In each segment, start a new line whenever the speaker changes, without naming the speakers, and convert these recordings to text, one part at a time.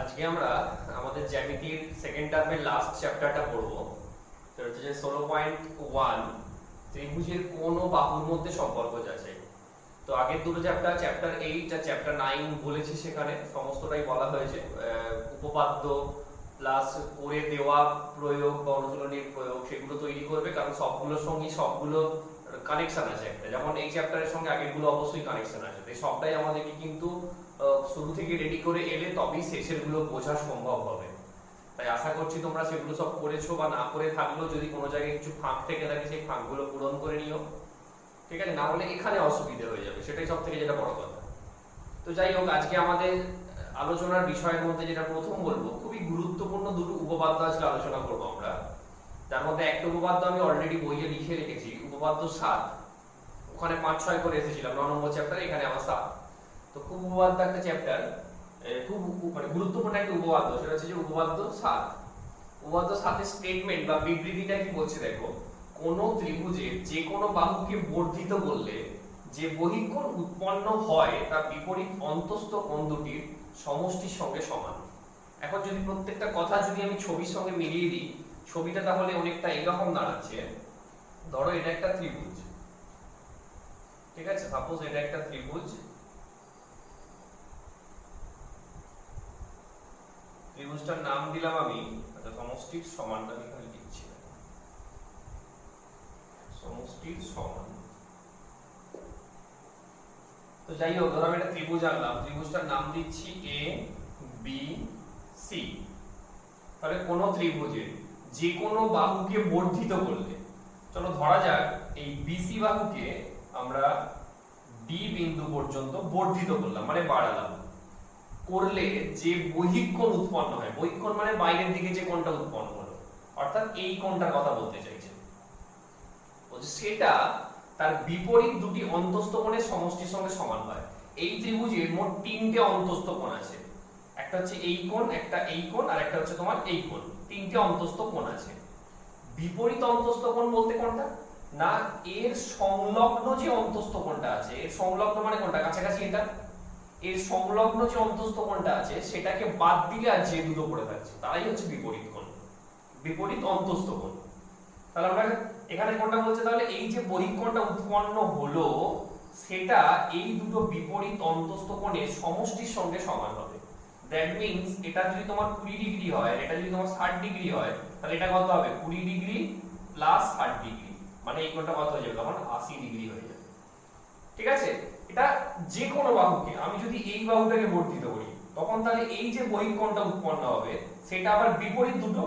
আজকে আমরা আমাদের জ্যামিতির সেকেন্ড টার্মের লাস্ট চ্যাপ্টারটা পড়ব। তো হচ্ছে যে 16.1 ত্রিভুজের কোণ ও বাহুর মধ্যে সম্পর্ক যাচাই। তো আগের দুটো চ্যাপ্টার 8 আর চ্যাপ্টার 9 বলেছি, সেখানে সমস্তটাই বলা হয়েছে, উপপাদ্য প্লাস করে দেওয়া প্রয়োগ বা অনুশীলনীর প্রয়োগ সেগুলো তৈরি করবে, কারণ সবগুলোর সঙ্গে সবগুলো কানেকশন আছে একটা। যেমন এই চ্যাপ্টারের সঙ্গে আগেরগুলো অবশ্যই কানেকশন আছে, তাই সবটাই আমাদেরকে কিন্তু শুরু থেকে রেডি করে এলে তবেই শেষের গুলো বোঝা সম্ভব হবে। তাই আশা করছি তোমরা সেগুলো সব করেছো, বা না করে থাকলেও যদি কোনো জায়গায় কিছু ফাঁক থেকে থাকে সেই ফাঁকগুলো পূরণ করে নিও, ঠিক আছে? না হলে এখানে অসুবিধা হয়ে যাবে, সেটাই সব থেকে যেটা বড় কথা। তো যাই হোক, আজকে আমাদের আলোচনার বিষয়ের মধ্যে যেটা প্রথম বলবো, খুবই গুরুত্বপূর্ণ দুটো উপপাদ্য আজকে আলোচনা করবো আমরা। তার মধ্যে একটা উপপাদ্য আমি অলরেডি বইয়ে লিখে রেখেছি, উপপাদ্য 7। ওখানে 5-6 করে এসেছিলাম 9 নম্বর চ্যাপ্টার, এখানে আমার 7। তো খুব উপপাদ্য একটা চ্যাপ্টার, খুব মানে গুরুত্বপূর্ণ একটা উপপাদ্য, সেটা হচ্ছে যে উপপাদ্য 7। উপপাদ্য 7 এর স্টেটমেন্ট বা বিবৃতিটা কি বলছে দেখো, কোন ত্রিভুজের যে কোনো বাহুকে বর্ধিত করলে যে বহিঃকোণ উৎপন্ন হয় তা বিপরীত অন্তস্থ কোণ দুটির সমষ্টির সঙ্গে সমান। এখন যদি প্রত্যেকটা কথা যদি আমি ছবির সঙ্গে মিলিয়ে দিই, ছবিটা তাহলে অনেকটা এরকম দাঁড়াচ্ছে। ধরো এটা একটা ত্রিভুজ, ঠিক আছে? সাপোজ এটা একটা ত্রিভুজ, ত্রিভুজটার নাম দিলাম আমি, আচ্ছা সমষ্টির সমানটা আমি এখানে লিখছি, সমষ্টির সমান। তো যাই হোক, ধরো আমি একটা ত্রিভুজ আনলাম, ত্রিভুজটার নাম দিচ্ছি এ বি সি। তাহলে কোন ত্রিভুজের যে কোনো বাহুকে বর্ধিত করলে, চলো ধরা যাক এই বিসি বাহুকে আমরা ডি বিন্দু পর্যন্ত বর্ধিত করলাম, মানে বাড়ালাম, করলে যে বহিঃকোণ উৎপন্ন হয়, বহিঃকোণ মানে বাইরের দিকে যে কোণটা উৎপন্ন হলো, অর্থাৎ এই কোণটার কথা বলতে চাইছে, সেটা তার বিপরীত দুটি অন্তস্থ কোণের সমষ্টির সঙ্গে সমান হয়। এই ত্রিভুজের মোট 3টে অন্তস্থ কোণ আছে, একটা হচ্ছে এই কোণ, একটা এই কোণ, আর একটা হচ্ছে তোমার এই কোণ। 3টে অন্তস্থ কোণ আছে। বিপরীত অন্তস্থ কোণ বলতে কোনটা না, এর সংলগ্ন যে অন্তস্থ কোণটা আছে, এর সংলগ্ন মানে কোনটা, কাছাকাছি এটা, এর সংলগ্ন যে অন্তস্থ কোণটা আছে সেটাকে বাদ দিলে আর যে দুটো পড়ে থাকছে তারাই হচ্ছে বিপরীত কোণ, বিপরীত অন্তস্থ কোণ। তাহলে আমরা এখানে কোনটা বলছে, তাহলে এই যে বহিঃকোণটা উৎপন্ন হলো সেটা এই দুটো বিপরীত অন্তস্থ কোণের সমষ্টির সঙ্গে সমান হবে। দ্যাট মিন্স এটা যদি তোমার 20 ডিগ্রি হয়, এটা যদি তোমার 60 ডিগ্রি হয়, তাহলে এটা কত হবে, 20 ডিগ্রি প্লাস 60 ডিগ্রি, মানে এই কোণটা কত হয়ে যাবে, তখন 80 ডিগ্রি হয়ে যাবে, ঠিক আছে? এটা যে কোনো বাহুকে আমি যদি এই বাহুটাকে বর্ধিত করি, তখন তাহলে এই যে বহিঃকোণটা উৎপন্ন হবে সেটা আবার বিপরীত দুটো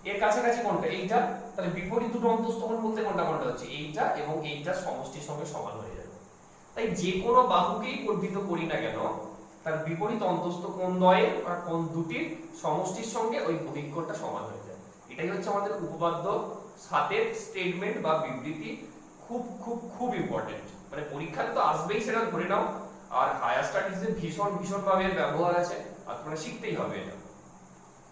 এর কাছাকাছি কোণটা এইটা, তাহলে বিপরীত দুটো অন্তস্থ কোণ বলতে কোনটা কোনটা হচ্ছে এইটা এবং এইটা সমষ্টির সঙ্গে সমান হয়ে যাবে। তাই যে কোনো বাহুকেই বর্ধিত করি না কেন, তার বিপরীত অন্তস্থ কোণ দ্বয়ের আর কোণ দুটির সমষ্টির সঙ্গে ওই বহিঃকোণটা সমান হয়ে যায়। এটাই হচ্ছে আমাদের উপপাদ্য 7 এর স্টেটমেন্ট বা বিবৃতি। খুব খুব খুব ইম্পর্টেন্ট, মানে পরীক্ষাতে তো আসবেই, সেটা ধরে নাও। আর হায়ার স্টাডিজে ভীষণ ভীষণ ভাবে এর ব্যবহার আছে, আর তোমরা শিখতেই হবে এটা,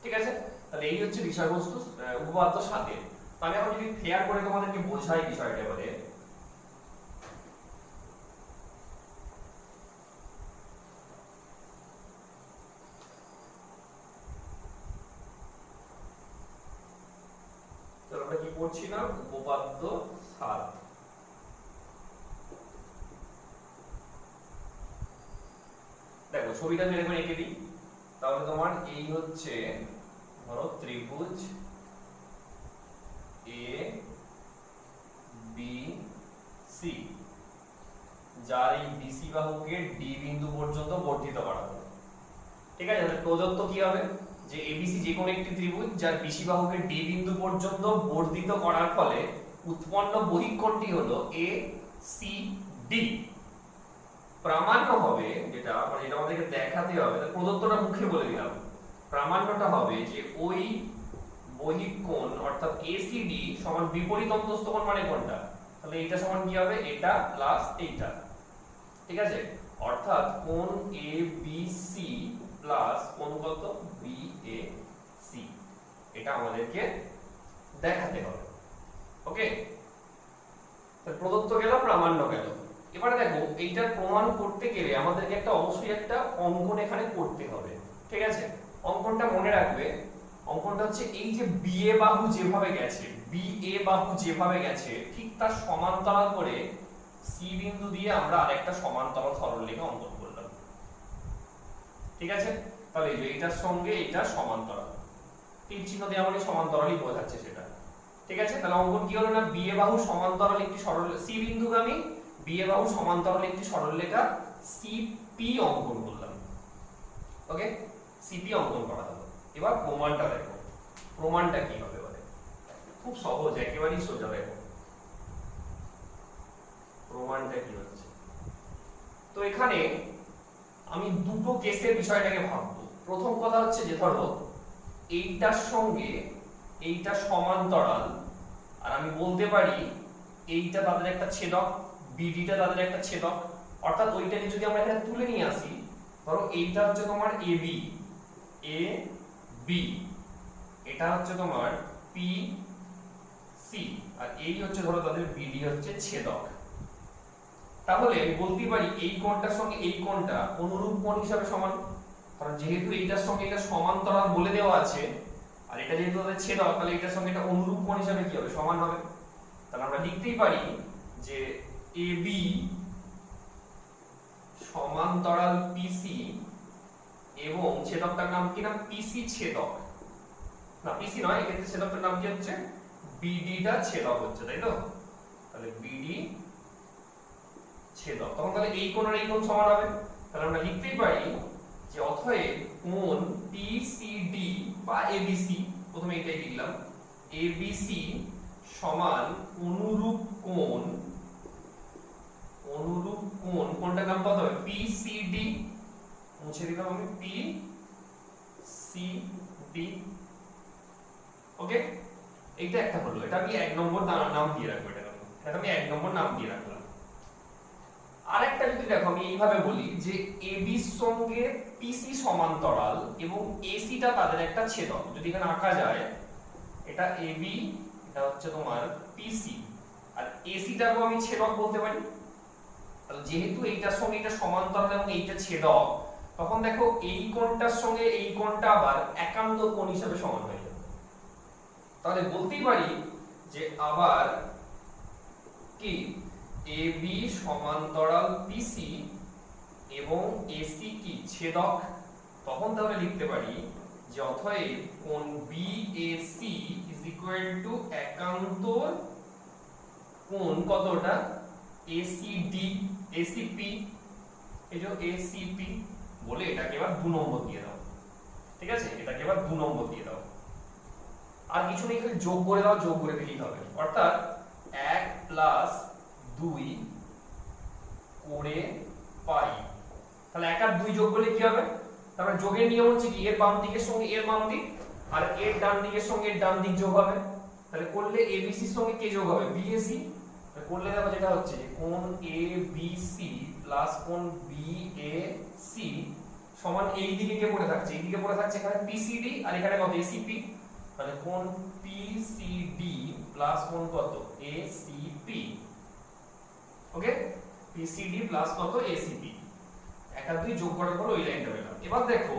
ঠিক আছে? তাহলে এই হচ্ছে বিষয়বস্তু উপপাদ্য 7 এর। আমি এখন যদি ফেয়ার করে তোমাদেরকে বোঝাই বিষয়টা এবারে, তাহলে আমরা কি পড়ছি না, উপপাদ্য 7। দেখো ছবিটা আমি এরকম এঁকে দিই, তাহলে তোমার এই হচ্ছে ধরো ত্রিভুজ এ বি সি, যার এই বিসি বাহুকে ডি বিন্দু পর্যন্ত বর্ধিত করা হবে, ঠিক আছে? তাহলে প্রদত্ত কি হবে, যে এবিসি যে কোনো একটি ত্রিভুজ যার বিসি বাহুকে ডি বিন্দু পর্যন্ত বর্ধিত করার ফলে উৎপন্ন বহিঃকোণটি হলো এ সি ডি। প্রামাণ্য হবে যেটা, মানে এটা আমাদেরকে দেখাতে হবে, প্রদত্তটা মুখে বলে দিলাম, প্রামাণ্যটা হবে যে ওই বহিঃকোণ অর্থাৎ এসিডি সমান বিপরীত অন্তস্থ কোণ মানে কোনটা, তাহলে এটা সমান কি হবে, এটা প্লাস এইটা, ঠিক আছে? অর্থাৎ কোণ এ বি সি প্লাস কোণ কত, বি এ সি, এটা আমাদেরকে দেখাতে হবে। ওকে, তো প্রদত্ত গেল, প্রামাণ্য গেল। এবারে দেখো এইটার প্রমাণ করতে গেলে আমাদেরকে একটা অবশ্যই একটা অঙ্কন এখানে করতে হবে, ঠিক আছে? অঙ্কনটা মনে রাখবে, অঙ্কনটা হচ্ছে এই যে বিএ বাহু যেভাবে গেছে, বিএ বাহু যেভাবে গেছে ঠিক তার সমান্তরাল করে সি বিন্দু দিয়ে আমরা আরেকটা সমান্তরাল সরলরেখা অঙ্কন করলাম। ঠিক আছে, তাহলে এই যে এটার সঙ্গে এটা সমান্তরাল, তীর চিহ্ন দেওয়া মানে সমান্তরালই বোঝাচ্ছে সেটা। ঠিক আছে, তাহলে অঙ্কন কি হলো না, বিএ বাহু সমান্তরাল একটি সরল সি বিন্দুগামী বিএ বাহু সমান্তরাল একটি সরলরেখা সিপি অঙ্কন করলাম। ওকে, সিপি অঙ্কন করা হলো। এবার প্রমাণটা দেখো, প্রমাণটা কি হবে বলে, খুব সহজ, একেবারেই সোজা। দেখো প্রমাণটা কি হচ্ছে। তো এখানে আমি দুটো কেসের বিষয়টাকে ভাববো। প্রথম কথা হচ্ছে যে ধরো এইটার সঙ্গে এইটা সমান্তরাল, আর আমি বলতে পারি এইটা তাদের একটা ছেদক, বিডিটা তাদের একটা ছেদক। অর্থাৎ ওইটাকে যদি আমরা এখানে তুলে নিয়ে আসি, ধরো এইটা হচ্ছে তোমার এবি, এ বি, এটা হচ্ছে তোমার পি সি, আর এই হচ্ছে ধরো তাদের বিডি হচ্ছে ছেদক। তাহলে আমি বলতে পারি এই কোণটার সঙ্গে এই কোণটা অনুরূপ কোণ হিসাবে সমান, কারণ যেহেতু এইটার সঙ্গে এটা সমান্তরাল বলে দেওয়া আছে, আর এটা যেহেতু তাদের ছেদক, তাহলে এটার সঙ্গে এটা অনুরূপ কোণ হিসাবে কি হবে, সমান হবে। তাহলে আমরা লিখতেই পারি যে এবি সমান্তরাল পিসি এবং ছেদকটার নাম কি, না পিসি ছেদক, না পিসি নয়, এক্ষেত্রে ছেদকটার নাম কি হচ্ছে, বিডিটা ছেদক হচ্ছে, তাই তো। তাহলে বিডি ছেদক, তখন তাহলে এই কোণ আর এই কোণ সমান হবে। তাহলে আমরা লিখতেই পারি যে অতএব কোণ পিসিডি বা এবিসি, প্রথমে এটাই লিখলাম, এবিসি সমান অনুরূপ কোণ, অনুরূপ কোণ, কোণটার নাম কত হবে, পিসিডি, মুছে দিলাম আমি পিসিডি। ওকে, এইটা একটা হলো, এটা আমি 1 নম্বর নাম দিয়ে রাখবো, এটা আমি 1 নম্বর নাম দিয়ে রাখলাম। আরেকটা যদি দেখো আমি এইভাবে বলি যে এবি এর সঙ্গে পিসি সমান্তরাল এবং এসিটা তাদের একটা ছেদক, যদি এখানে আঁকা যায় এটা এবি, এটা হচ্ছে তোমার পিসি, আর এসিটাকেও আমি ছেদক বলতে পারি। তাহলে যেহেতু এইটার সঙ্গে এটা সমান্তরাল এবং এইটা ছেদক, তখন দেখো এই কোণটার সঙ্গে এই কোণটা আবার একান্তর কোণ হিসাবে সমান হয়ে যাবে। তাহলে বলতেই পারি যে আবার কি এবি সমান্তরাল পিসি এবং এসি কি ছেদক, তখন তাহলে লিখতে পারি যে অতএব কোণ বিএসি ইজ ইকুয়াল টু একান্তর কোণ কতটা, এসিডি, এসিপি, এই যে এসিপি বলে এটাকে এবার 2 নম্বর দিয়ে দাও। ঠিক আছে, এটাকে এবার 2 নম্বর দিয়ে দাও, আর কিছু নেই, খালি যোগ করে দাও, যোগ করে দিলেই হবে। অর্থাৎ 1 প্লাস 2 করে পাই, তাহলে 1 আর 2 যোগ করলে কি হবে, তারপরে যোগের নিয়ম হচ্ছে কি, এর বাম দিকের সঙ্গে এর বাম দিক আর এর ডান দিকের সঙ্গে এর ডান দিক যোগ হবে। তাহলে করলে এবিসি এর সঙ্গে কে যোগ হবে, বিএসি। তাহলে করলে দেখো যেটা হচ্ছে যে কোণ এবিসি প্লাস কোণ বিএসি সমান এই দিকে কে পড়ে থাকছে, এই দিকে পড়ে থাকছে এখানে পিসিডি, আর এখানে কত এসিপি। তাহলে কোণ পিসিডি প্লাস কোণ কত, এসিপি। ওকে, পিসিডি প্লাস কত, এসিপি। 1 আর 2 যোগ করার পর ওই লাইনটা পেলাম। এবার দেখো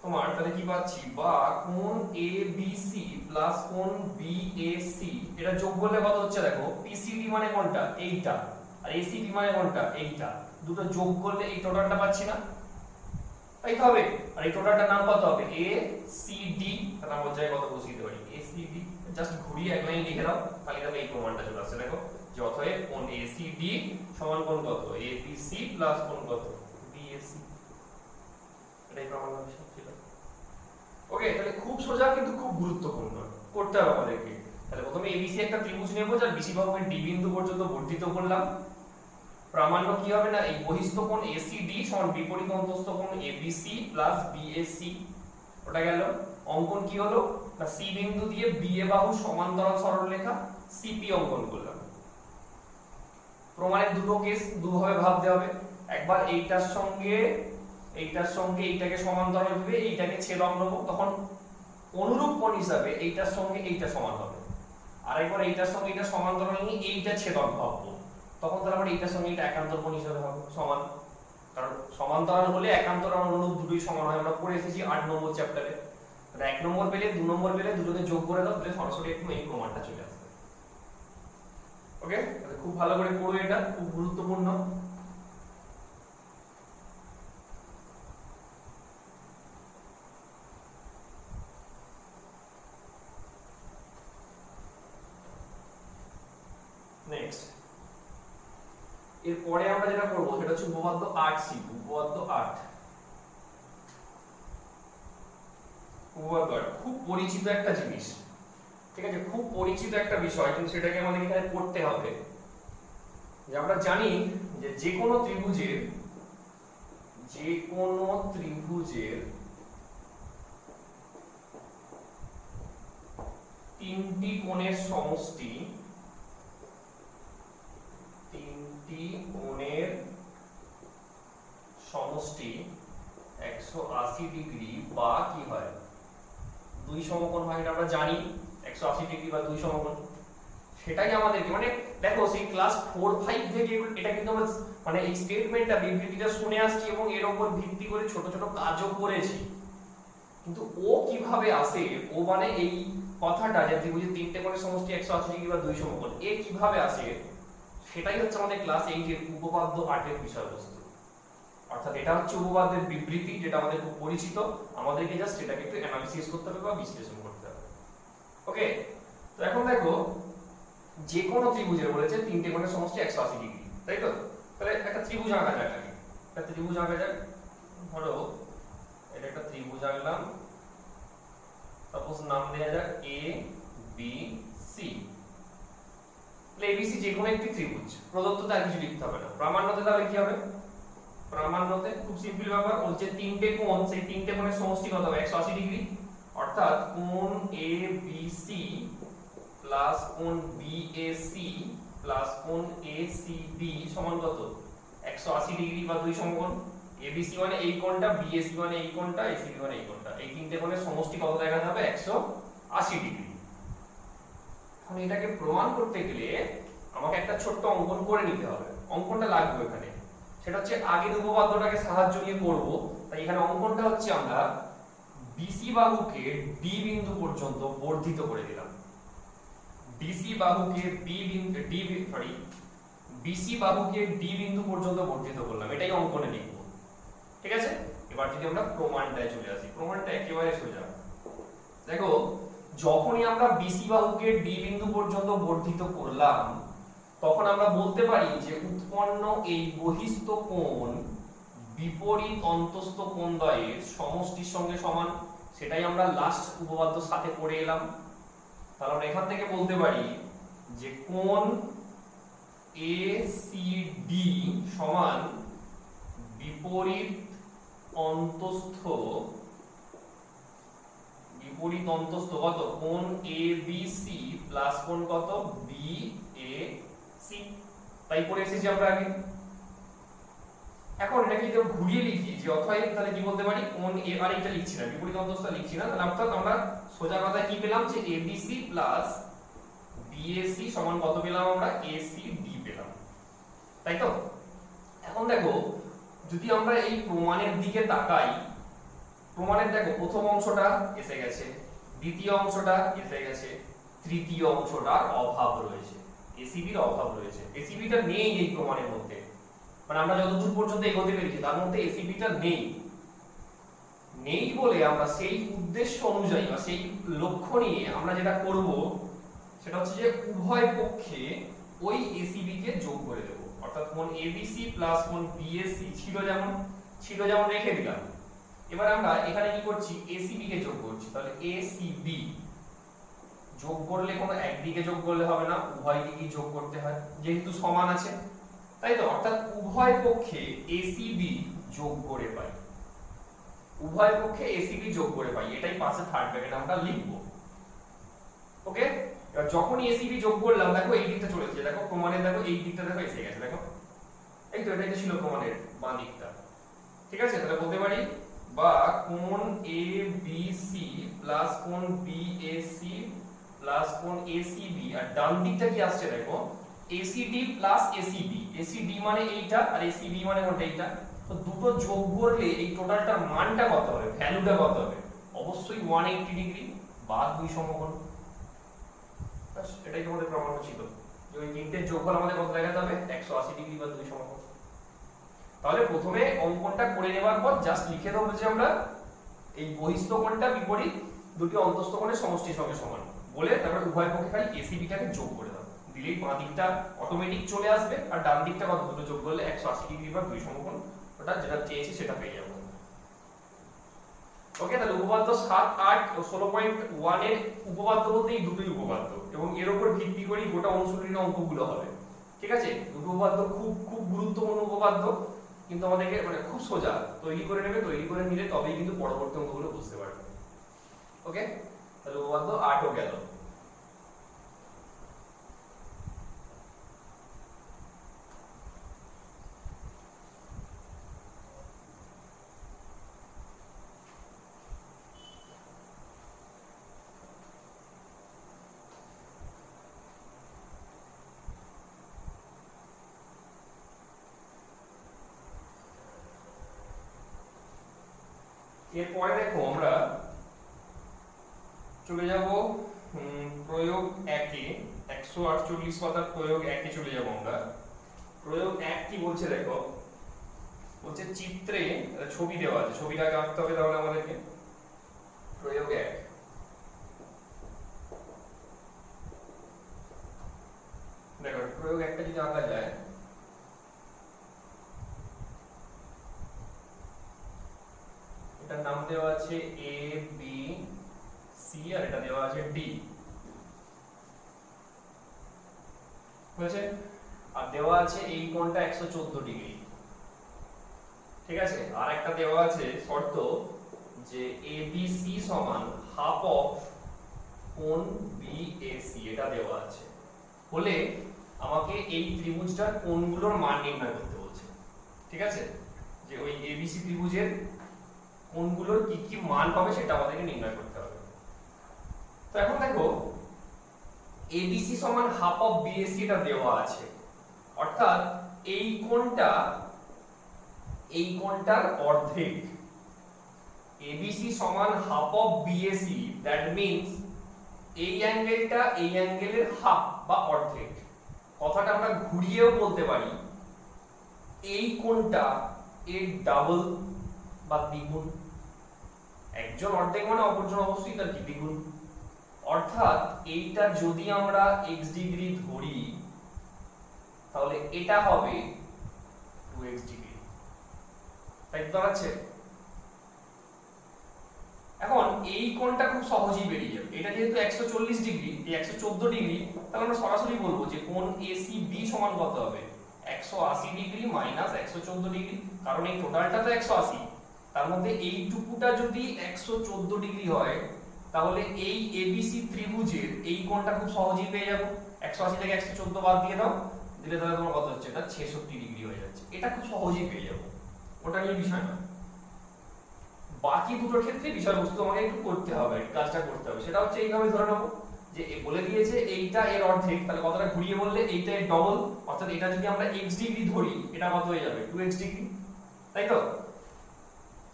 তোমার তাহলে কি পাচ্ছি, বা কোণ এবিসি প্লাস কোণ বিএসি, এটা যোগ করলে কত হচ্ছে দেখো, পিসিডি মানে কোনটা, এইটা, আর এসিপি মানে কোনটা, এইটা, দুটো যোগ করলে এই টোটালটা পাচ্ছি না, তাই তো হবে। আর এই টোটালটার নাম কত হবে, এসিডি, তার নাম জায়গায় কত বসিয়ে দিতে পারি, এসিডি। জাস্ট ঘুরিয়ে এক লাইন লিখে দাও, তাহলে তবে এই প্রমাণটা চলে আসছে। দেখো যে অতএব কোণ এসিডি সমান কোণ কত, এবিসি প্লাস কোণ কত, বিএসি। এটাই প্রমাণ হবে সব ছিল। ওকে, তাহলে খুব সোজা কিন্তু খুব গুরুত্বপূর্ণ, করতে হবে আমাদেরকে। তাহলে প্রথমে এবিসি একটা ত্রিভুজ নেব, যার বিসি বাহুকে ডি বিন্দু পর্যন্ত বর্ধিত করলাম। প্রামাণ্য কি হবে না, এই বহিস্থ কোণ এসিডি সমান বিপরীত অন্তস্থ কোণ এবিসি প্লাস বিএসি, ওটা গেল। অঙ্কন কি হলো না, সি বিন্দু দিয়ে বিএ বাহু সমান্তরাল সরলরেখা সিপি অঙ্কন করলাম। প্রমাণের দুটো কেস দুভাবে ভাবতে হবে, একবার এইটার সঙ্গে এইটাকে সমান্তরাল দিবে, এইটাকে ছেদক নেব, তখন অনুরূপ কোণ হিসাবে এইটার সঙ্গে এইটা সমান হবে। আরেকবার এইটার সঙ্গে এটা সমান্তরাল নিয়ে এইটা ছেদক ভাববো, তখন তাহলে আবার এইটার সঙ্গে এটা একান্তর কোণ হিসাবে হবে সমান। কারণ সমান্তরাল হলে একান্তরাল অনুরূপ দুটোই সমান হয়, আমরা পড়ে এসেছি 8 নম্বর চ্যাপ্টারে। মানে 1 নম্বর পেলে 2 নম্বর পেলে দুটোকে যোগ করে দাও, তাহলে সরাসরি একদম এই প্রমাণটা চলে আসবে। ওকে, তাহলে খুব ভালো করে পড়ো, এটা খুব গুরুত্বপূর্ণ। নেক্সট, এরপরে আমরা যেটা করব সেটা হচ্ছে উপপাদ্য 8 শিখব। উপপাদ্য 8, উপপাদ্য 8 খুব পরিচিত একটা জিনিস, ঠিক আছে, খুব পরিচিত একটা বিষয়, কিন্তু সেটাকে আমাদের এখানে পড়তে হবে। যে আমরা জানি যে যে কোনো ত্রিভুজের তিনটি কোণের সমষ্টি, তিনটি কোণের সমষ্টি 180 ডিগ্রি বা কি হয়, দুই সমকোণ হয়। এটা আমরা জানি 180 ডিগ্রি বা দুই সমকোণ। সেটাই আমাদেরকে, মানে দেখো সেই ক্লাস 4-5 থেকে এটা কিন্তু আমরা মানে এই স্টেটমেন্টটা, বিবৃতিটা শুনে আসছি এবং এর উপর ভিত্তি করে ছোট ছোট কাজও করেছি। কিন্তু ও কিভাবে আসে, ও মানে এই কথাটা যে ত্রিভুজের তিনটে কোণের সমষ্টি 180 ডিগ্রি বা দুই সমকোণ, এ কিভাবে আসে, সেটাই হচ্ছে আমাদের ক্লাস 8 এর উপপাদ্য 8 এর বিষয়বস্তু। অর্থাৎ এটা হচ্ছে উপপাদ্যের বিবৃতি, যেটা আমাদের খুব পরিচিত, আমাদেরকে জাস্ট এটাকে একটু অ্যানালিসিস করতে হবে বা বিশ্লেষণ করতে হবে। ওকে, তো এখন দেখো যে কোনো ত্রিভুজের বলেছে তিনটে কোণের সমষ্টি 180 ডিগ্রি, তাই তো? তাহলে একটা ত্রিভুজ আঁকা যাক আগে, একটা ত্রিভুজ আঁকা যাক। ধরো এটা একটা ত্রিভুজ আঁকলাম, সাপোজ নাম দেয়া যাক এ বি সি। এবিসি যে কোনো একটি ত্রিভুজ, প্রদত্ততে আর কিছু লিখতে হবে না। প্রামাণ্যতে তাহলে কি হবে? প্রামাণ্যতে খুব সিম্পল ব্যাপার, বলছে তিনটে কোণ, সেই তিনটে কোণের সমষ্টি কত হবে? 180 ডিগ্রি। অর্থাৎ কোণ এ বি সি প্লাস কোণ বি এ সি প্লাস কোণ এ সি বি সমান কত? 180 ডিগ্রি বা দুই সমকোণ। এবিসি মানে এই কোণটা, বিএসি মানে এই কোণটা, এসিবি মানে এই কোণটা, এই তিনটে কোণের সমষ্টি কত দেখাতে হবে? 180 ডিগ্রি। এখন এটাকে প্রমাণ করতে গেলে আমাকে একটা ছোট্ট অঙ্কন করে নিতে হবে। অঙ্কনটা লাগবে এখানে, সেটা হচ্ছে আগের উপপাদ্যটাকে সাহায্য নিয়ে করব। তাই এখানে অঙ্কনটা হচ্ছে আমরা বিসি বাহুকে ডি বিন্দু পর্যন্ত বর্ধিত করে দিলাম। বিসি বাহুকে ডি বিন্দু পর্যন্ত বর্ধিত করলাম, এটাই অঙ্কনে লিখব। ঠিক আছে, এবার যদি আমরা প্রমাণটায় চলে আসি, প্রমাণটা একেবারে সোজা। দেখো, যখনই আমরা বিসি বাহুকে ডি বিন্দু পর্যন্ত বর্ধিত করলাম, তখন আমরা বলতে পারি যে উৎপন্ন এই বহিস্থ কোণ বিপরীত অন্তস্থ কোণদ্বয়ের সমষ্টির সঙ্গে সমান। সেটাই আমরা লাস্ট উপপাদ্য সাথে পড়ে এলাম। তাহলে আমরা এখান থেকে বলতে পারি যে কোণ এসিডি সমান বিপরীত অন্তস্থ কত? কোণ এবিসি প্লাস কোণ কত? বিএসি। তাই পড়ে এসেছি আমরা আগে। এখন এটাকে যদি ঘুরিয়ে লিখি, যে অতএব তাহলে কি বলতে পারি? কোণ এ, আর এটা লিখছি না, বিপরীত অন্তস্থ লিখছি না, তাহলে অর্থাৎ আমরা সোজা কথায় কি পেলাম? যে এবিসি প্লাস বিএসি সমান কত পেলাম? আমরা এসিডি পেলাম, তাই তো? এখন দেখো, যদি আমরা এই প্রমাণের দিকে তাকাই, প্রমাণের দেখো প্রথম অংশটা এসে গেছে, দ্বিতীয় অংশটা এসে গেছে, তৃতীয় অংশটার অভাব রয়েছে, এসিবির অভাব রয়েছে। এসিবিটা নেই এই প্রমাণের মধ্যে, মানে আমরা যতদূর পর্যন্ত এগোতে পেরেছি তার মধ্যে এসিবিটা নেই বলে আমরা সেই উদ্দেশ্য অনুযায়ী বা সেই লক্ষ্য নিয়ে আমরা যেটা করব সেটা হচ্ছে যে উভয় পক্ষে ওই এসিবি কে যোগ করে দেব। অর্থাৎ কোণ এবিসি প্লাস কোণ বিএসি ছিল যেমন রেখে দিলাম। এবার আমরা এখানে কি করছি? এসিবি কে যোগ করছি। তাহলে এসিবি যোগ করলে কোনো একদিকে যোগ করলে হবে না, উভয় দিকেই যোগ করতে হয়, যেহেতু সমান আছে, তাই তো? অর্থাৎ উভয় পক্ষে এসিবি যোগ করে পাই, উভয় পক্ষে এসিবি যোগ করে পাই, এটাই পাশে থার্ড ব্র্যাকেট আমরা লিখব। ওকে, এবার যখনই এসিবি যোগ করলাম, দেখো এই দিকটা চলে এসেছে, দেখো প্রমাণের দেখো এই দিকটা দেখো এসে গেছে, দেখো এই তো, এটাই তো ছিল প্রমাণের বাঁ দিকটা। ঠিক আছে, তাহলে বলতে পারি বা কোণ এবিসি প্লাস কোণ বিএসি প্লাস কোণ এসিবি, আর ডান দিকটা কি আসছে দেখো এসিডি প্লাস এসিবি। এসিডি মানে এইটা আর এসিবি মানে ওটা, এইটা তো দুটো যোগ করলে এই টোটালটার মানটা কত হবে, ভ্যালুটা কত হবে? অবশ্যই 180 ডিগ্রি বা 2 সমকোণ। বাস এটাই তোমাদের প্রমাণ ছিল যে ওই তিনটের যোগফল আমাদের কত দেখাতে হবে, 180 ডিগ্রি বা 2 সমকোণ। তাহলে প্রথমে অঙ্কনটা করে নেবার পর জাস্ট লিখে দেবো যে আমরা এই বহিস্থ কোণটা বিপরীত দুটি অন্তস্থ কোণের সমষ্টির সঙ্গে সমান বলে তারপর উভয় পক্ষে খালি এসিবিটাকে যোগ করে দাও, দিলেই বাঁ দিকটা অটোমেটিক চলে আসবে আর ডান দিকটা কত, দুটো যোগ করলে 180 ডিগ্রি বা 2 সমকোণ, ওটা যেটা চেয়েছি সেটা পেয়ে যাবো। ওকে, তাহলে উপপাদ্য 7, 8 ও 16.1 এর উপপাদ্য বলতে এই দুটোই উপপাদ্য এবং এর উপর ভিত্তি করেই গোটা অনুশীলনীর অঙ্কগুলো হবে। ঠিক আছে, দুটো উপপাদ্য খুব খুব গুরুত্বপূর্ণ উপপাদ্য, কিন্তু আমাদেরকে মানে খুব সোজা তৈরি করে নেবে, তৈরি করে নিলে তবেই কিন্তু পরবর্তী অঙ্কগুলো বুঝতে পারবে। ওকে, তাহলে উপপাদ্য 8 ও গেল। এরপরে দেখো আমরা চলে যাব প্রয়োগ 1 এ, 148 পাতার প্রয়োগ 1 এ চলে যাব আমরা। প্রয়োগ 1 কি বলছে দেখো, বলছে চিত্রে ছবি দেওয়া আছে, ছবিটাকে আঁকতে হবে তাহলে আমাদেরকে। প্রয়োগ 1, দেখো প্রয়োগ 1টা যদি আঁকা যায়, এটার নাম দেওয়া আছে এ বি সি আর এটা দেওয়া আছে ডি, বুঝেছে? আর দেওয়া আছে এই কোণটা 114 ডিগ্রি। ঠিক আছে, আর একটা দেওয়া আছে শর্ত যে এবিসি সমান হাফ অফ কোণ বিএসি, এটা দেওয়া আছে। বলে আমাকে এই ত্রিভুজটার কোণগুলোর মান নির্ণয় করতে বলছে। ঠিক আছে, যে ওই এবিসি ত্রিভুজের কোণগুলোর কি কি মান হবে সেটা আমাদেরকে নির্ণয় করতে হবে। তো এখন দেখো এবিসি সমান হাফ অফ বিএসি এটা দেওয়া আছে, অর্থাৎ এই কোণটার অর্ধেক। এবিসি সমান half of BAC, that means এই অ্যাঙ্গেলটা এই অ্যাঙ্গেলের হাফ বা অর্ধেক। কথাটা আমরা ঘুরিয়েও বলতে পারি এই কোণটা এর ডাবল বা দ্বিগুণ। একজন অর্ধেক মানে অপরজন অবশ্যই তার কি দ্বিগুণ। অর্থাৎ এইটা যদি আমরা x ডিগ্রি ধরি তাহলে এটা হবে 2x ডিগ্রি, তাই তো আছে। এখন এই কোণটা খুব সহজেই বেরিয়ে যাবে, এটা যেহেতু 140 ডিগ্রি, এই 114 ডিগ্রি, তাহলে আমরা সরাসরি বলবো যে কোণ ACB সমান কত হবে, 180 ডিগ্রি মাইনাস 114 ডিগ্রি, কারণ এই টোটালটা তো 180, তার মধ্যে এইটুকুটা যদি 114 ডিগ্রি হয় তাহলে এই ABC ত্রিভুজের এই কোণটা খুব সহজেই পেয়ে যাবো। 180 থেকে 114 বাদ দিয়ে দাও, দিলে তাহলে তোমার কত হচ্ছে, এটা 66 ডিগ্রি হয়ে যাচ্ছে। এটা খুব সহজেই পেয়ে যাবো, ওটা নিয়ে বিষয় না। বাকি দুটোর ক্ষেত্রে বিষয়বস্তু আমাকে একটু করতে হবে, কাজটা করতে হবে। সেটা হচ্ছে এইভাবে ধরে নেবো যে বলে দিয়েছে এইটা এর অর্ধেক, তাহলে কথাটা ঘুরিয়ে বললে এইটা এর ডবল, অর্থাৎ এটা যদি আমরা x ডিগ্রি ধরি এটা কত হয়ে যাবে, 2x ডিগ্রি, তাই তো?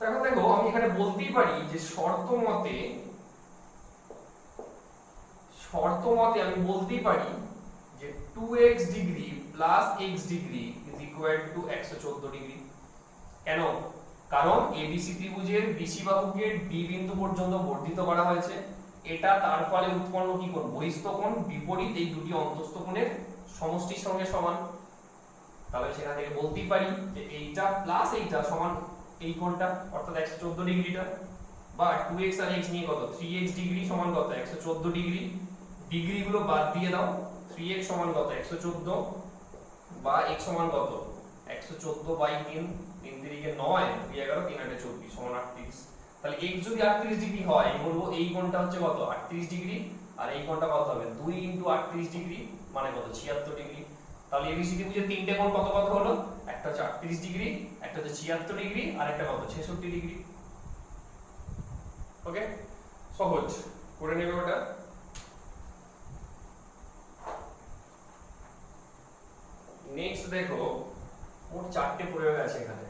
এখন দেখো আমি এখানে বলতেই পারি যে শর্ত মতে আমি বলতেই পারি যে 2x degree plus x degree is equal to 114 degree. কেন? কারণ ABC ত্রিভুজের BC বাহুকে D বিন্দু পর্যন্ত বর্ধিত করা হয়েছে, এটা তার ফলে উৎপন্ন কি কোণ, বহিস্থ কোণ বিপরীত এই দুটি অন্তস্থ কোণের সমষ্টির সঙ্গে সমান। তাহলে সেখান থেকে বলতেই পারি যে এইটা প্লাস এইটা সমান এই কোণটা, অর্থাৎ 114 ডিগ্রিটা, বা 2x আর x নিয়ে কত, 3x ডিগ্রি সমান কত, 114 ডিগ্রি। ডিগ্রি গুলো বাদ দিয়ে দাও, 3x সমান কত, 114, বা x সমান কত, 114 বাই 3, 3 3 9, 2 11, 3 8 24 সমান 38। তাহলে x যদি 38 ডিগ্রি হয় বলবো এই কোণটা হচ্ছে কত, 38 ডিগ্রি, আর এই কোণটা কত হবে, 2 * 38 ডিগ্রি মানে কত, 76 ডিগ্রি। তাহলে ABC ত্রিভুজের তিনটে কোণ কত কত হলো, একটা হচ্ছে 38 ডিগ্রি, একটা হচ্ছে 76 ডিগ্রি, আর একটা কত, 66 ডিগ্রি। ওকে, সহজ করে নেবে ওটা। নেক্সট দেখো মোট 4টে প্রয়োগ আছে এখানে।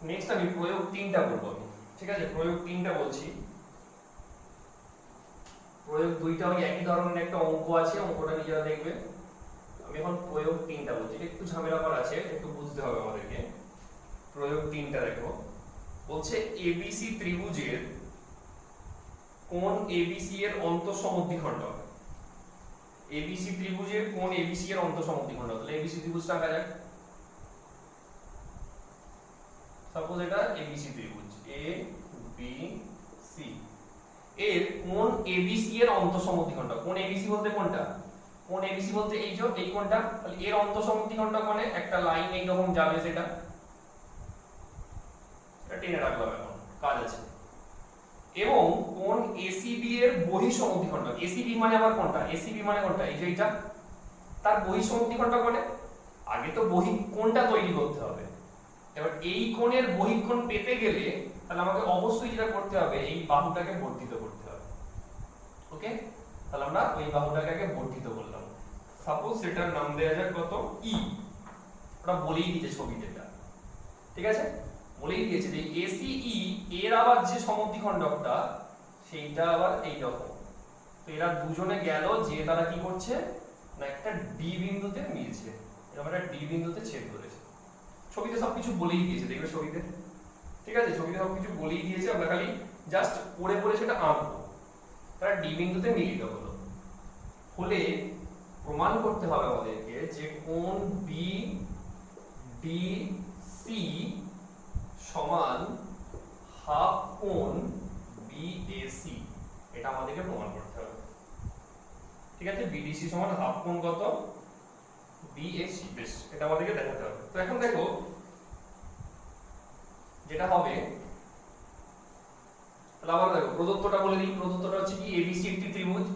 নেক্সট আমি প্রয়োগ 3টা বলবো আমি, ঠিক আছে? প্রয়োগ 3টা বলছি। প্রয়োগ 2টা ওই একই ধরনের একটা অঙ্ক আছে, অঙ্কটা নিজেরা দেখবে। আমি এখন প্রয়োগ 3টা বলছি, একটু ঝামেলা করা আছে, একটু বুঝতে হবে আমাদেরকে। প্রয়োগ 3টা দেখো, বলছে এবিসি ত্রিভুজের কোণ এবিসি এর অন্তঃসমদ্বিখণ্ডক। এবিসি ত্রিভুজের কোণ এবিসি এর অন্তঃসমদ্বিখণ্ডক। তাহলে এবিসি ত্রিভুজটা আঁকা যাক। সাপোজ এটা এবিসি ত্রিভুজ, এ বি সি, এর কোণ এবিসি এর অন্তঃসমদ্বিখণ্ডক। কোণ এবিসি বলতে কোনটা? কোণ এবিসি বলতে এই যে এই কোণটা। তাহলে এর অন্তঃসমদ্বিখণ্ডক মানে একটা লাইন এইরকম যাবে, সেটা টেনে রাখলাম, এখন কাজ আছে। এবং কোণ এসিবি এর বহিঃসমদ্বিখণ্ডক। এসিবি মানে আবার কোনটা? এসিবি মানে কোনটা? এই যে এটা, তার বহিঃসমদ্বিখণ্ডক মানে আগে তো বহিঃকোণটা তৈরি করতে হবে। এবার এই কোণের বহিঃকোণ পেতে গেলে তাহলে আমাকে অবশ্যই যেটা করতে হবে, এই বাহুটাকে বর্ধিত করতে হবে। ওকে, তাহলে আমরা ওই বাহুটাকে আগে বর্ধিত করলাম। সাপোজ সেটার নাম দেয়া যাক কত, ই। ওটা বলেই দিয়েছে ছবিতে, এটা ঠিক আছে, বলেই দিয়েছে যে এসিই এর আবার যে সমদ্বিখণ্ডকটা সেইটা আবার এই রকম। তো এরা দুজনে গেল, যে তারা কি করছে না একটা ডি বিন্দুতে মিলছে, এরকম একটা ডি বিন্দুতে ছেদ করেছে। ছবিতে সবকিছু বলেই দিয়েছে, দেখবে ছবিতে, ঠিক আছে? ছবিতে সবকিছু বলেই দিয়েছে, আমরা খালি জাস্ট পড়ে পড়ে সেটা আঁকবো। তারা ডি বিন্দুতে মিলিত হলো, হলে প্রমাণ করতে হবে আমাদেরকে যে কোণ বি ডি সি সমান হাফ কোণ বিএসি। এটা আমাদেরকে প্রমাণ করতে হবে, ঠিক আছে? বিডিসি সমান হাফ কোণ কত, বিএসি। বেশ, এটা আমাদেরকে দেখাতে হবে। তো এখন দেখো যেটা হবে, তাহলে আবার দেখো প্রদত্তটা বলে দিই। প্রদত্তটা হচ্ছে কি, এবিসি একটি ত্রিভুজ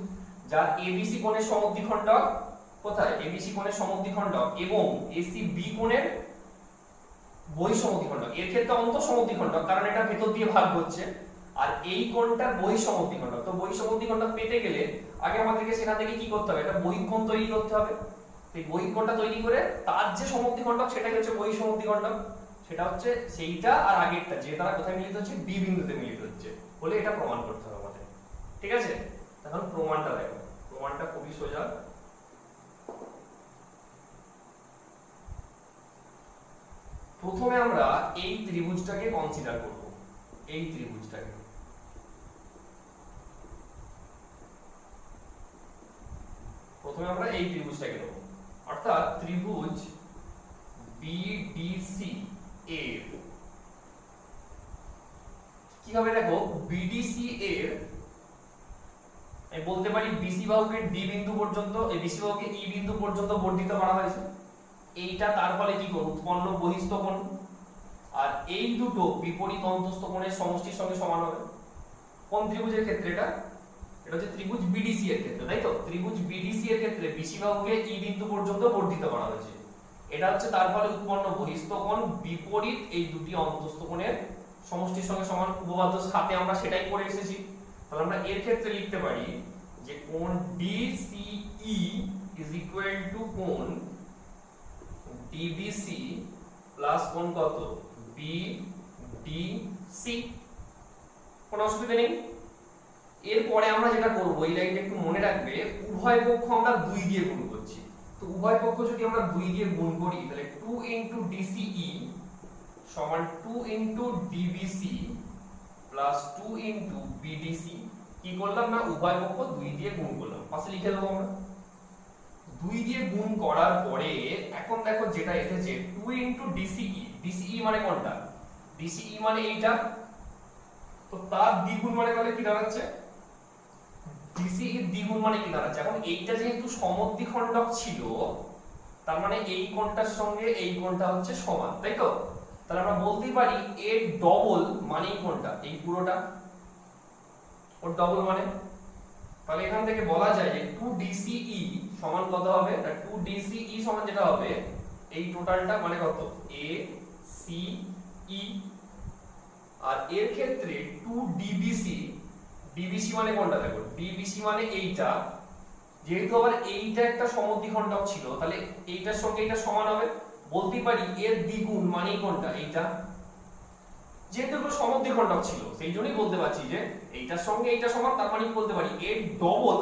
যার এবিসি কোণের সমদ্বিখণ্ডক কোথায়, এবিসি কোণের সমদ্বিখণ্ডক এবং এসি বি কোণের বহিঃসমদ্বিখণ্ডক। এর ক্ষেত্রে অন্তঃসমদ্বিখণ্ডক, কারণ এটা ভেতর দিয়ে ভাগ হচ্ছে, আর এই কোণটা বহিঃসমদ্বিখণ্ডক। তো বহিঃসমদ্বিখণ্ডক পেতে গেলে আগে আমাদেরকে সেখান থেকে কি করতে হবে, একটা বহিঃকোণ তৈরি করতে হবে। এই বহিঃকোণটা তৈরি করে তার যে সমদ্বিখণ্ডক সেটাই হচ্ছে বহিঃসমদ্বিখণ্ডক। সেটা হচ্ছে সেইটা আর আগেরটা, যে তারা কোথায় মিলিত হচ্ছে, বি বিন্দুতে মিলিত হচ্ছে, বলে এটা প্রমাণ করতে হবে আমাদের, ঠিক আছে? এখন প্রমাণটা দেখো, প্রমাণটা খুবই সোজা। প্রথমে আমরা এই ত্রিভুজটাকে কনসিডার করব, এই ত্রিভুজটাকে। প্রথমে আমরা এই ত্রিভুজটাকে নেব, অর্থাৎ ত্রিভুজ বিডিসি এর কি হবে দেখো, বিডিসি এর আমি বলতে পারি বিসি বাহুকে ডি বিন্দু পর্যন্ত, এই বিসি বাহুকে ই বিন্দু পর্যন্ত বর্ধিত করা হয়েছে। এইটা তার ফলে কি কোণ, উৎপন্ন বহিস্থ কোণ। আর এই দুটো বিপরীত অন্তস্থ কোণের সমষ্টির সঙ্গে সমান হবে। কোন ত্রিভুজের ক্ষেত্রে এটা? এটা হচ্ছে ত্রিভুজ বিডিসি এর ক্ষেত্রে, তাই তো? ত্রিভুজ বিডিসি এর ক্ষেত্রে বিসি বাহুকে ই বিন্দু পর্যন্ত বর্ধিত করা হয়েছে। এটা হচ্ছে তার ফলে উৎপন্ন বহিস্থ কোণ বিপরীত এই দুটি অন্তস্থ কোণের সমষ্টির সঙ্গে সমান। উপপাদ্য সাথে আমরা সেটাই পড়ে এসেছি। তাহলে আমরা এর ক্ষেত্রে লিখতে পারি যে কোণ ডিসিই ইজ ইকুয়াল টু কোণ ডিবিসি প্লাস কোণ কত, বিডিসি। কোনো অসুবিধা নেই। এরপরে আমরা যেটা করব, এই লাইনটা একটু মনে রাখবে, উভয় পক্ষ আমরা 2 দিয়ে গুণ করছি। তো উভয় পক্ষ যদি আমরা 2 দিয়ে গুণ করি, তাহলে 2 ইনটু ডিসিই সমান 2 into DBC plus 2 into BDC. কি করলাম না, উভয় পক্ষ 2 দিয়ে গুণ করলাম, পাশে লিখে দেবো আমরা। 2 দিয়ে গুণ করার পরে এখন দেখো যেটা এসেছে 2 ইনটু ডিসিই। ডিসিই মানে কোনটা, ডিসিই মানে এইটা, তো তার দ্বিগুণ মানে তাহলে কি দাঁড়াচ্ছে, ডিসিই দ্বিগুণ মানে কি দাঁড়াচ্ছে। এখন এইটা যেহেতু সমদ্বিখণ্ডক ছিল, তার মানে এই কোণটার সঙ্গে এই কোণটা হচ্ছে সমান, তাই তো? তাহলে আমরা বলতে পারি এর ডবল মানেই কোনটা, এই পুরোটা ওর ডবল মানে। তাহলে এখান থেকে বলা যায় যে 2DCE সমান কত হবে, 2DCE সমান যেটা হবে এই টোটালটা মানে কত, ACE। আর এর ক্ষেত্রে 2DBC, DBC মানে কোনটা দেখো, DBC মানে এইটা, যেহেতু আবার এইটা একটা সমদ্বিখণ্ডক ছিল, তাহলে এইটার সঙ্গে এটা সমান হবে। বলতে পারি এর দ্বিগুণ মানেই কোনটা, এইটা। যেহেতু এগুলো সমদ্বিখণ্ডক ছিল সেই জন্যই বলতে পারছি যে এইটার সঙ্গে এইটা সমান, তার মানে বলতে পারি এর ডবল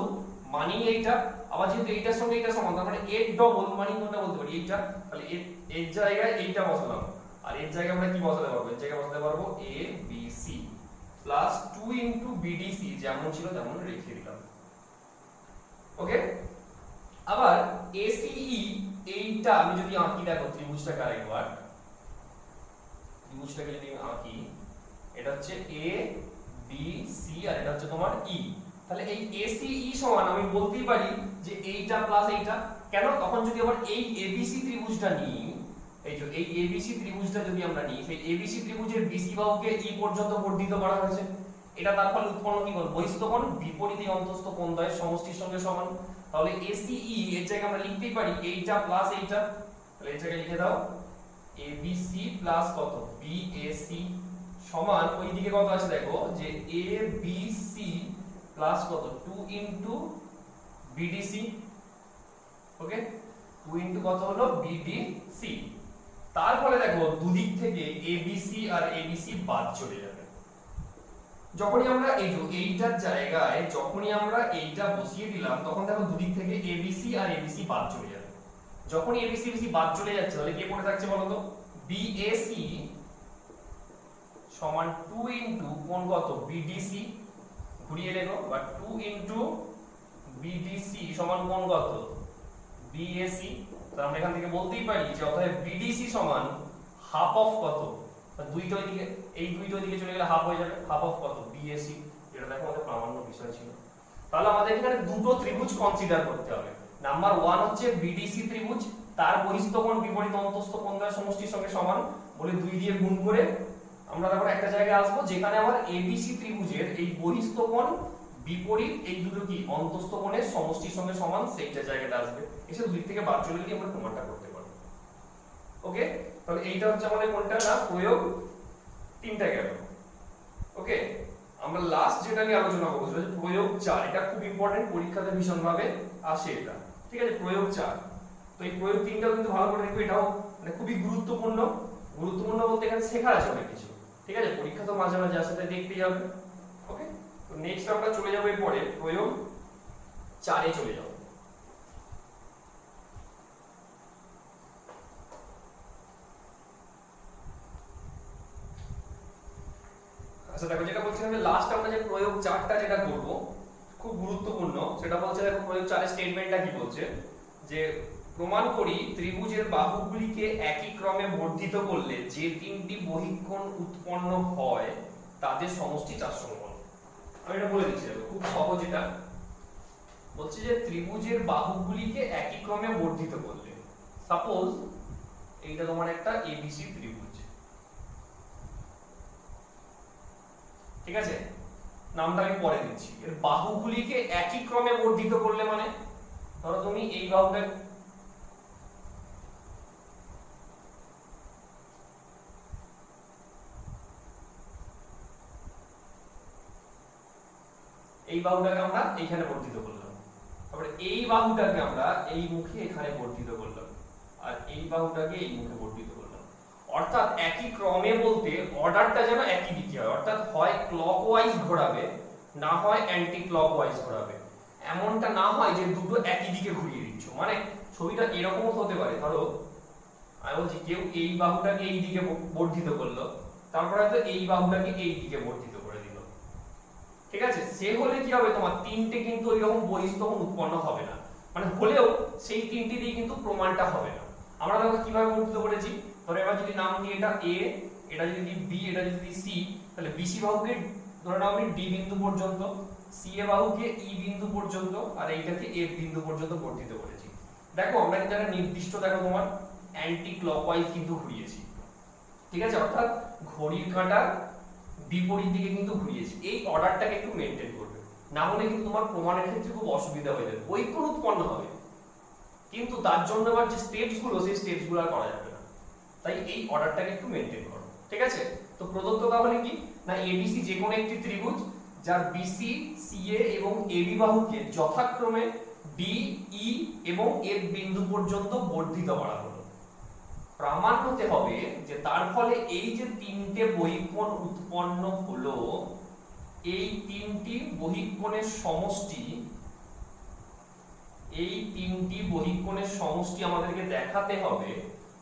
মানে এইটা, আবার যেহেতু এইটার সঙ্গে এইটা সমান তার মানে এর ডবল মানে কোনটা বলতে পারি এইটা। তাহলে এর জায়গায় এইটা বসালাম, আর এর জায়গায় আমরা কি বসাতে পারবো, এর জায়গায় বসাতে পারবো A B C plus 2 into BDC, যেমন ছিল তেমন রেখে দিলাম। ওকে, আবার এসিই এইটা আমি যদি আঁকি, দেখো ত্রিভুজটাকে আরেকবার, ত্রিভুজটাকে যদি আঁকি, এটা হচ্ছে এ বি সি আর এটা হচ্ছে তোমার ই। তাহলে এই এসিই সমান আমি বলতেই পারি যে এইটা প্লাস এইটা। কেন? তখন যদি আবার এই এবিসি ত্রিভুজটা নিই, এই যে এই এবিসি ত্রিভুজটা যদি আমরা নিই, সেই এবিসি ত্রিভুজের বিসি বাহুকে ই পর্যন্ত বর্ধিত করা হয়েছে। এটা তার ফলে উৎপন্ন কি কোণ? বহিস্থ কোণ বিপরীত অন্তস্থ কোণদ্বয়ের সমষ্টির সঙ্গে সমান। তাহলে এসিই এর জায়গায় আমরা লিখতেই পারি এইটা প্লাস এইটা। তাহলে এর জায়গায় লিখে দাও এবিসি প্লাস কত বিএসি সমান ওইদিকে কত আছে দেখো যে এবিসি প্লাস কত 2 ইনটু বিডিসি। ওকে, 2 ইনটু কত হলো বিডিসি। তারপরে দেখো দুদিক থেকে এবিসি আর এবিসি বাদ চলে যাবে। যখনই আমরা এই যে এইটার জায়গায় যখনই আমরা এইটা বসিয়ে দিলাম, তখন দেখো দুদিক থেকে এবিসি আর এবিসি বাদ চলে যাবে। যখনই এবিসি এবিসি বাদ চলে যাচ্ছে তাহলে কে পড়ে থাকছে বলো তো? বিএসি সমান 2 ইনটু কোণ কত বিডিসি, ঘুরিয়ে লেখো, বা 2 ইনটু বিডিসি সমান কোণ কত বিএসি। তাহলে আমরা এখান থেকে বলতেই পারি যে অতএব বিডিসি সমান হাফ অফ কত, দুইটা ওইদিকে, এই দুইটা ওইদিকে চলে গেলে হাফ হয়ে যাবে, হাফ অফ কত বিএসি। এটা দেখো আমাদের প্রামাণ্য বিষয় ছিল। তাহলে আমাদের এখানে দুটো ত্রিভুজ কনসিডার করতে হবে। নাম্বার 1 হচ্ছে বিডিসি ত্রিভুজ, তার বহিস্থ কোণ বিপরীত অন্তস্থ কোণদ্বয়ের সমষ্টির সঙ্গে সমান বলে 2 দিয়ে গুণ করে আমরা তারপর একটা জায়গায় আসবো যেখানে আবার এবিসি ত্রিভুজের এই বহিস্থ কোণ বিপরীত এই দুটো কি অন্তস্থ কোণের সমষ্টির সঙ্গে সমান, সেইটা জায়গাটা আসবে। এসে দুই থেকে বাদ চলে গেলে আমরা প্রমাণটা করতে পারবো। ওকে, তাহলে এইটা হচ্ছে আমাদের কোনটা না প্রয়োগ 3টা গেল। ওকে, আমরা লাস্ট যেটা নিয়ে আলোচনা করব সেটা হচ্ছে প্রয়োগ 4। এটা খুব ইম্পর্টেন্ট, পরীক্ষাতে ভীষণ ভাবে আসে এটা। ঠিক আছে, প্রয়োগ 4। তো এই প্রয়োগ 3টাও কিন্তু ভালো করে দেখো, এটাও মানে খুবই গুরুত্বপূর্ণ। গুরুত্বপূর্ণ বলতে এখানে শেখার আছে অনেক কিছু। ঠিক আছে, পরীক্ষা তো মাঝে মাঝে আসে, তাই দেখতেই হবে। ওকে, তো নেক্সট আমরা চলে যাব এরপরে প্রয়োগ 4 এ চলে যাব। আচ্ছা দেখো, যেটা বলছিলাম যে লাস্ট আমরা যে প্রয়োগ 4টা যেটা করব খুব গুরুত্বপূর্ণ, সেটা বলছে দেখো প্রয়োগ 4 এর স্টেটমেন্টটা কি বলছে যে প্রমাণ করি ত্রিভুজের বাহুগুলিকে একই ক্রমে বর্ধিত করলে যে 3টি বহিঃকোণ উৎপন্ন হয় তাদের সমষ্টি 4 সমকোণ। আমি এটা বলে দিচ্ছি, খুব সহজ। এটা বলছে যে ত্রিভুজের বাহুগুলিকে একই ক্রমে বর্ধিত করলে, সাপোজ এইটা তোমার একটা এবিসি ত্রিভুজ, ঠিক আছে, নামটা আমি পরে দিচ্ছি। এর বাহুগুলিকে একই ক্রমে বর্ধিত করলে মানে ধরো তুমি এই বাহুটা এই বাহুটাকে আমরা এইখানে বর্ধিত করলাম, তারপরে এই বাহুটাকে আমরা এই মুখে এখানে বর্ধিত করলাম, আর এই বাহুটাকে এই মুখে বর্ধিত করলাম। অর্থাৎ একই ক্রমে বলতে অর্ডারটা যেন একই দিকে হয়, অর্থাৎ হয় ক্লকওয়াইজ ঘোরাবে না হয় অ্যান্টি ক্লকওয়াইজ ঘোরাবে। এমনটা না হয় যে দুটো একই দিকে ঘুরিয়ে দিচ্ছ, মানে ছবিটা এরকমও হতে পারে। ধরো আমি বলছি কেউ এই বাহুটাকে এই দিকে বর্ধিত করলো, তারপরে হয়তো এই বাহুটাকে এই দিকে বর্ধিত করে দিল, ঠিক আছে, সে হলে কি হবে তোমার 3টে কিন্তু ওইরকম বহিস্থ কোণ উৎপন্ন হবে না, মানে হলেও সেই 3টি দিয়ে কিন্তু প্রমাণটা হবে না। আমরা দেখো কিভাবে বর্ধিত করেছি। ধরো এবার যদি নাম দিই এটা এ, এটা যদি বি, এটা যদি সি, তাহলে বিসি বাহুকে ধরে নাও আমি ডি বিন্দু পর্যন্ত, সি এ বাহুকে ই বিন্দু পর্যন্ত, আর এইটাকে এফ বিন্দু পর্যন্ত বর্ধিত করেছি। দেখো আমরা কিন্তু একটা নির্দিষ্ট দেখো তোমার অ্যান্টি ক্লকওয়াইজ কিন্তু ঘুরিয়েছি, ঠিক আছে, অর্থাৎ ঘড়ির কাঁটার বিপরীত দিকে কিন্তু ঘুরিয়েছি। এই অর্ডারটাকে একটু মেইনটেইন করবে, না হলে কিন্তু তোমার প্রমাণের ক্ষেত্রে খুব অসুবিধা হয়ে যাবে। বহিঃকোণ উৎপন্ন হবে কিন্তু তার জন্য আবার যে স্টেপস গুলো সেই স্টেপস গুলো আর করা যাবে না, তাই এই অর্ডারটাকে একটু মেইনটেইন করো, ঠিক আছে। তো প্রদত্ত তাহলে কি না এবিসি যে কোনো একটি ত্রিভুজ যার বিসি, সিএ এবং এবি বাহুকে যথাক্রমে ডি, ই এবং এফ বিন্দু পর্যন্ত বর্ধিত করা হলো। প্রামাণ্যতে হবে যে তার ফলে এই যে তিনটে বহিঃকোণ উৎপন্ন হলো, এই তিনটি বহিঃকোণের সমষ্টি, এই তিনটি বহিঃকোণের সমষ্টি আমাদেরকে দেখাতে হবে,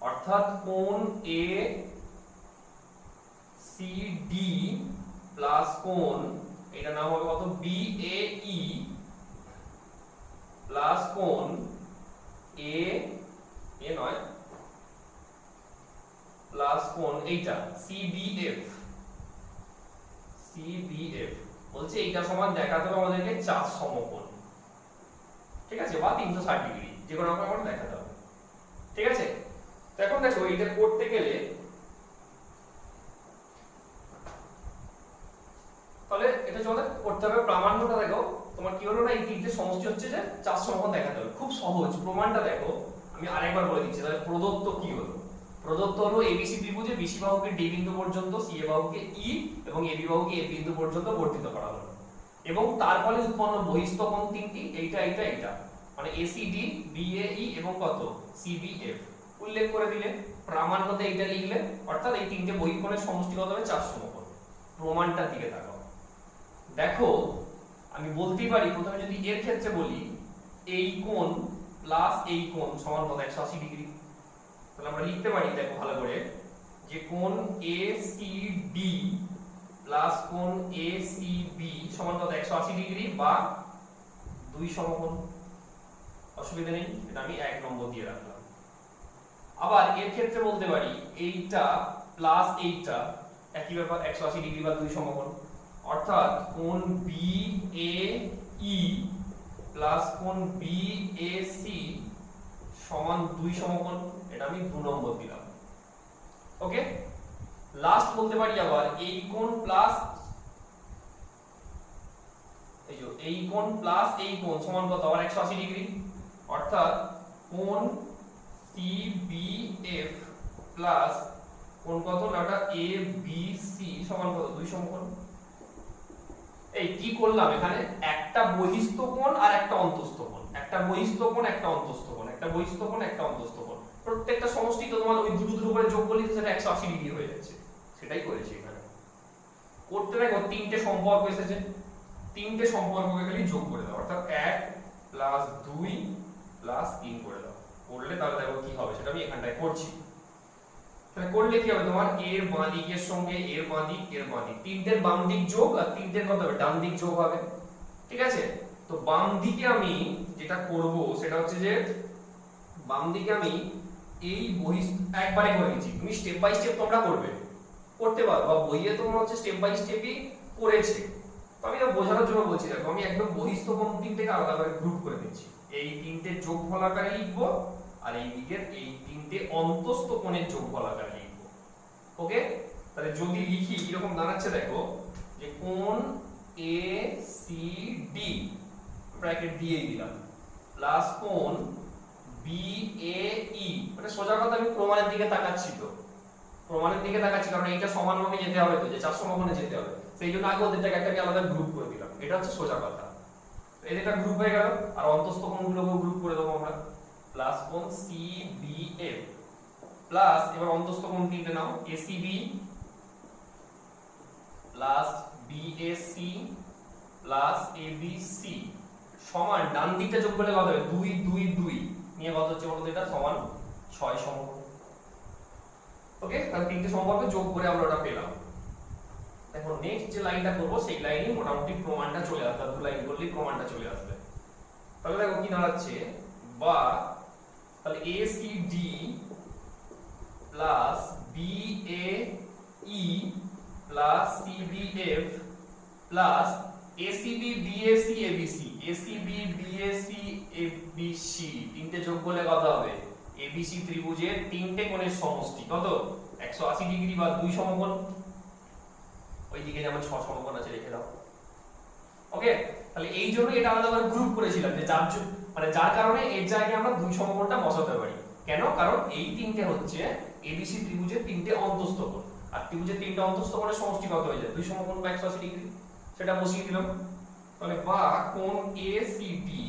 অর্থাৎ কোণ এ সি ডি প্লাস কোণ, এটা নাম হবে কত, বি এ ই প্লাস কোণ এ এ নয় প্লাস কোণ এইটা সিবিএফ, সিবিএফ বলছে এইটা সমান দেখাতে হবে আমাদেরকে 4 সমকোণ, ঠিক আছে, বা 360 ডিগ্রি, যে কোনো রকম আমরা দেখাতে হবে, ঠিক আছে। তো এখন দেখো এটা করতে গেলে তাহলে এটা চলে করতে হবে প্রামাণ্যটা। দেখো তোমার কি হলো না, এই তিনটে সমষ্টি হচ্ছে যে 4 সমকোণ দেখাতে হবে, খুব সহজ। প্রমাণটা দেখো, আমি আরেকবার বলে দিচ্ছি। তাহলে প্রদত্ত কি হলো, প্রদত্ত হলো এবিসি ত্রিভুজে বিসি বাহুকে ডি বিন্দু পর্যন্ত, সিএ বাহুকে ই এবং এবি বাহুকে এ বিন্দু পর্যন্ত বর্ধিত করা হলো, এবং তার ফলে উৎপন্ন বহিস্থ কোণ তিনটি, এইটা এইটা এইটা, মানে এসিডি, বিএই এবং কত, সিবিএফ উল্লেখ করে দিলে, প্রামাণ্যতে এইটা লিখলে, অর্থাৎ এই তিনটে বহিঃকোণের সমষ্টি কত হবে, 4 সমকোণ। প্রমাণটার দিকে তাকাও, দেখো আমি বলতেই পারি প্রথমে যদি এর ক্ষেত্রে বলি, এই কোণ প্লাস এই কোণ সমান কত, 180 ডিগ্রি। তাহলে আমরা লিখতে পারি, দেখো ভালো করে, যে কোণ এসিডি প্লাস কোণ এসিবি সমান কত, 180 ডিগ্রি বা 2 সমকোণ। অসুবিধা নেই, এটা আমি 1 নম্বর দিয়ে রাখলাম। আবার এর ক্ষেত্রে বলতে পারি এইটা প্লাস এইটা একই ব্যাপার, 180 ডিগ্রি বা 2 সমকোণ, অর্থাৎ কোণ বিএই প্লাস কোণ বিএসি সমান 2 সমকোণ, এটা আমি 2 নম্বর দিলাম। ওকে, লাস্ট বলতে পারি আবার এই কোণ প্লাস এই কোণ প্লাস এই কোণ সমান কত, আবার 180 ডিগ্রি, অর্থাৎ কোণ সিবিএফ প্লাস কোণ কত, এটা এবিসি সমান কত, 2 সমকোণ। এই কি করলাম এখানে, একটা বহিস্থ কোণ আর একটা অন্তস্থ কোণ, একটা বহিস্থ কোণ একটা অন্তস্থ কোণ, একটা বহিস্থ কোণ একটা অন্তস্থ কোণ, প্রত্যেকটা সমষ্টি তো তোমার ওই দুটো দুটো করে যোগ করলে সেটা 180 ডিগ্রি হয়ে যাচ্ছে, সেটাই করেছি এখানে। করতে দেখো তিনটে সম্পর্ক এসেছে, তিনটে সম্পর্ককে খালি যোগ করে দাও, অর্থাৎ 1 প্লাস 2 প্লাস 3 করে দাও, করলে তাহলে দেখো কি হবে, সেটা আমি এখানটায় করছি। তাহলে করলে কি হবে, তোমার এর বাঁ দিকের সঙ্গে এর বাঁ দিক, এর বাঁ দিক, তিনটের বাম দিক যোগ আর তিনটের কত হবে, ডান দিক যোগ হবে, ঠিক আছে। তো বাম দিকে আমি যেটা করব সেটা হচ্ছে যে বাম দিকে আমি এই একবারে করে দিচ্ছি, তুমি স্টেপ বাই স্টেপ তোমরা করতে পারো, বা বইয়ে তোমরা হচ্ছে স্টেপ বাই স্টেপই করেছে, তো আমি এটা বোঝানোর জন্য বলছি। দেখো আমি একদম বহিস্থ কোণ তিনটেকে আলাদা করে গ্রুপ করে দিচ্ছি, এই তিনটে যোগফল আকারে লিখবো, আর এই দিকের এই তিনটে অন্তস্থ কোণের যোগফল আকারে লিখবো। ওকে, তাহলে যদি লিখি কিরকম দাঁড়াচ্ছে দেখো, যে কোণ এসিডি ব্র্যাকেট দিয়েই দিলাম প্লাস কোণ বিএই, মানে সোজা কথা আমি প্রমাণের দিকে তাকাচ্ছি, তো প্রমাণের দিকে তাকাচ্ছি কারণ এইটা সমানভাবে যেতে হবে, তো যে 4 সমকোণে যেতে হবে, সেই জন্য আগে ওদেরটাকে একটা আলাদা গ্রুপ করে দিলাম, এটা হচ্ছে সোজা কথা। এদেরটা গ্রুপ হয়ে গেল, আর অন্তস্থ কোণগুলোকেও গ্রুপ করে দেবো আমরা, প্লাস কোণ সিবিএফ প্লাস, এবার অন্তস্থ কোণ তিনটে নাও, ACB plus BAC plus ABC সমান, ডান দিকটা যোগ করলে কত হবে, 2 2 2 নিয়ে কত হচ্ছে বলতো, এটা সমান 6 সমকোণ। ওকে, তাহলে তিনটে সম্পর্ক যোগ করে আমরা ওটা পেলাম। এখন নেক্সট যে লাইনটা করব সেই লাইনে মোটামুটি প্রমাণটা চলে আসবে, 2 লাইন করলেই প্রমাণটা চলে আসবে। তাহলে দেখো কি দাঁড়াচ্ছে, বা তাহলে ACD plus বিএই plus CBF plus ACB BAC ABC, ACB BAC ABC তিনটে যোগ করলে কত হবে, এবিসি ত্রিভুজের তিনটে কোণের সমষ্টি কত, 180 ডিগ্রি বা 2 সমকোণ। ওইদিকে যেমন 6 সমকোণ আছে রেখে দাও। ওকে, তাহলে এই জন্য এটা আলাদা করে গ্রুপ করেছিলাম, যে যার কারণে এর জায়গায় আমরা 2 সমকোণটা বসাতে পারি। কেন, কারণ এই তিনটে হচ্ছে এবিসি ত্রিভুজের তিনটে অন্তস্থ কোণ, আর ত্রিভুজের তিনটে অন্তস্থ কোণের সমষ্টি কত হয়ে যায়, 2 সমকোণ বা 180 ডিগ্রি, সেটা বসিয়ে দিলাম। তাহলে বা কোণ এসিডি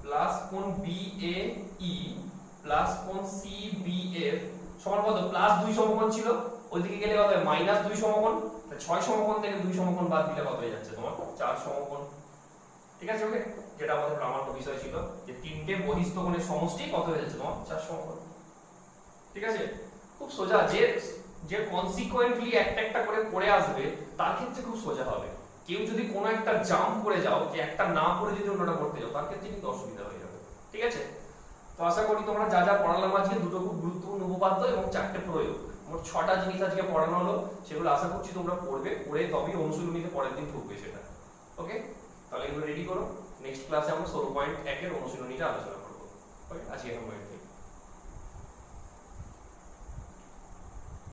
প্লাস কোণ বিএই প্লাস কোণ সিবিএফ সমান কত প্লাস 2 সমকোণ ছিল, ওইদিকে গেলে কত হয় মাইনাস 2 সমকোণ, তাহলে 6 সমকোণ থেকে 2 সমকোণ বাদ দিলে কত হয়ে যাচ্ছে তোমার 4 সমকোণ। ঠিক আছে ওকে, যেটা আমাদের প্রামাণ্য বিষয় ছিল যে তিনটে বহিস্থ কোণের সমষ্টি কত হয়ে যাচ্ছে তোমার 4 সমকোণ। ঠিক আছে, খুব সোজা, যে কনসিকুয়েন্টলি একটা একটা করে পড়ে আসবে তার ক্ষেত্রে খুব সোজা হবে। কেউ যদি কোনো একটা জাম্প করে যাও, যে একটা না পড়ে যদি অন্যটা পড়তে যাও, তার ক্ষেত্রে কিন্তু অসুবিধা হয়ে যাবে। ঠিক আছে, তো আশা করি তোমরা যা যা পড়ালাম আজকে, দুটো খুব গুরুত্বপূর্ণ উপপাদ্য এবং 4টে প্রয়োগ, মোট 6টা জিনিস আজকে পড়ানো হলো, সেগুলো আশা করছি তোমরা পড়বে, পড়ে তবেই অনুশীলনীতে পরের দিন ঢুকবে সেটা। ওকে, তাহলে এগুলো রেডি করো, নেক্সট ক্লাসে আমরা 16.1 এর অনুশীলনীটা আলোচনা করবো। ওকে, আজকে এরকম